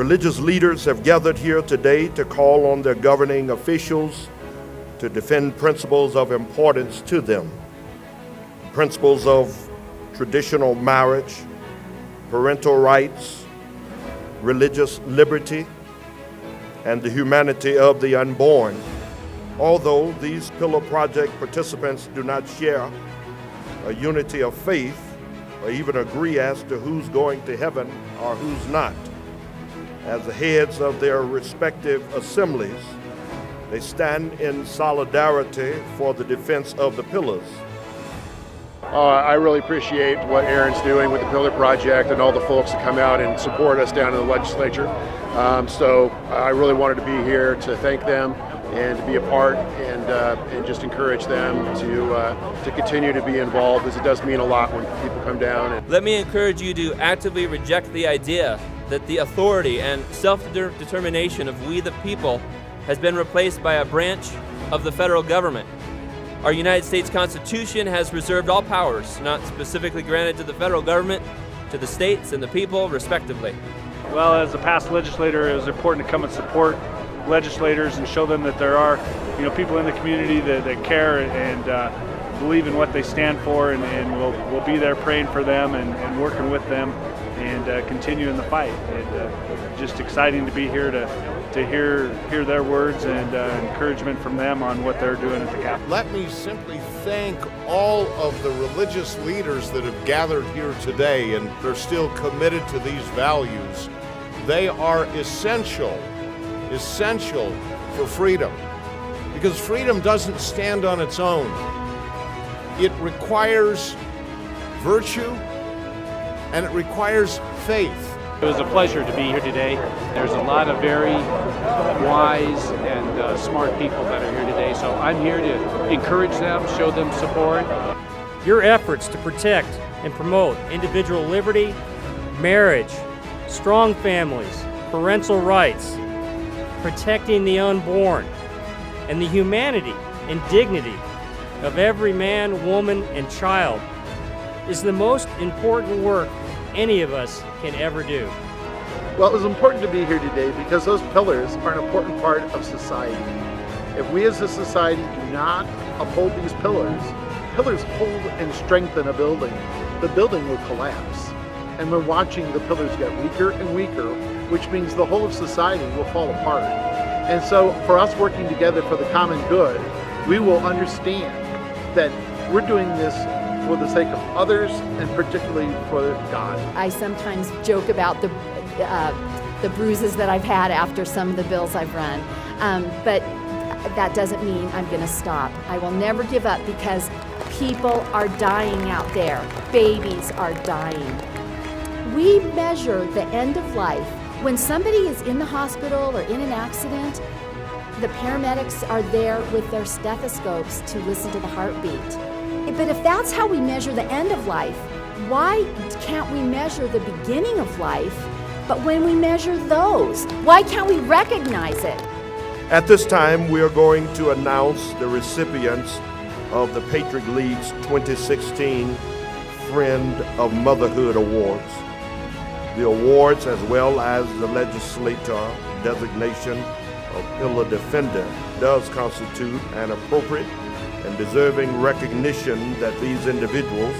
Religious leaders have gathered here today to call on their governing officials to defend principles of importance to them. Principles of traditional marriage, parental rights, religious liberty, and the humanity of the unborn. Although these Pillar Project participants do not share a unity of faith or even agree as to who's going to heaven or who's not, as the heads of their respective assemblies, they stand in solidarity for the defense of the pillars. I really appreciate what Aaron's doing with the Pillar Project and all the folks that come out and support us down in the legislature. So I really wanted to be here to thank them and to be a part and just encourage them to continue to be involved, as it does mean a lot when people come down. Let me encourage you to actively reject the idea that the authority and self-determination of we the people has been replaced by a branch of the federal government. Our United States Constitution has reserved all powers not specifically granted to the federal government, to the states and the people, respectively. Well, as a past legislator, it was important to come and support legislators and show them that there are, people in the community that care and believe in what they stand for, and we'll be there praying for them and working with them and continuing the fight. And just exciting to be here to hear their words and encouragement from them on what they're doing at the Capitol. Let me simply thank all of the religious leaders that have gathered here today, and they're still committed to these values. They are essential for freedom, because freedom doesn't stand on its own. It requires virtue and it requires faith. It was a pleasure to be here today. There's a lot of very wise and smart people that are here today, so I'm here to encourage them, show them support. Your efforts to protect and promote individual liberty, marriage, strong families, parental rights, protecting the unborn, and the humanity and dignity of every man, woman, and child is the most important work any of us can ever do. Well, it was important to be here today because those pillars are an important part of society. If we as a society do not uphold these pillars hold and strengthen a building, the building will collapse. And we're watching the pillars get weaker and weaker, which means the whole of society will fall apart. And so for us working together for the common good, we will understand that we're doing this for the sake of others and particularly for God. I sometimes joke about the bruises that I've had after some of the bills I've run, but that doesn't mean I'm going to stop. I will never give up because people are dying out there. Babies are dying. We measure the end of life. When somebody is in the hospital or in an accident, the paramedics are there with their stethoscopes to listen to the heartbeat. But if that's how we measure the end of life, why can't we measure the beginning of life? But when we measure those, why can't we recognize it? At this time, we are going to announce the recipients of the Patriot League's 2016 Friend of Motherhood Awards. The awards, as well as the legislator designation of Pillar Defender, does constitute an appropriate and deserving recognition that these individuals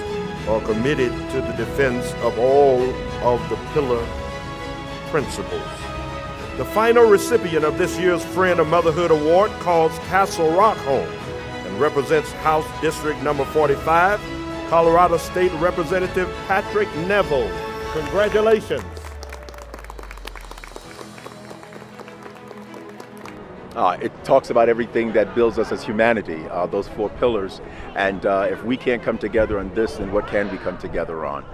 are committed to the defense of all of the Pillar principles. The final recipient of this year's Friend of Motherhood Award calls Castle Rock home and represents House District number 45, Colorado State Representative Patrick Neville. Congratulations. It talks about everything that builds us as humanity, those 4 pillars. And if we can't come together on this, then what can we come together on?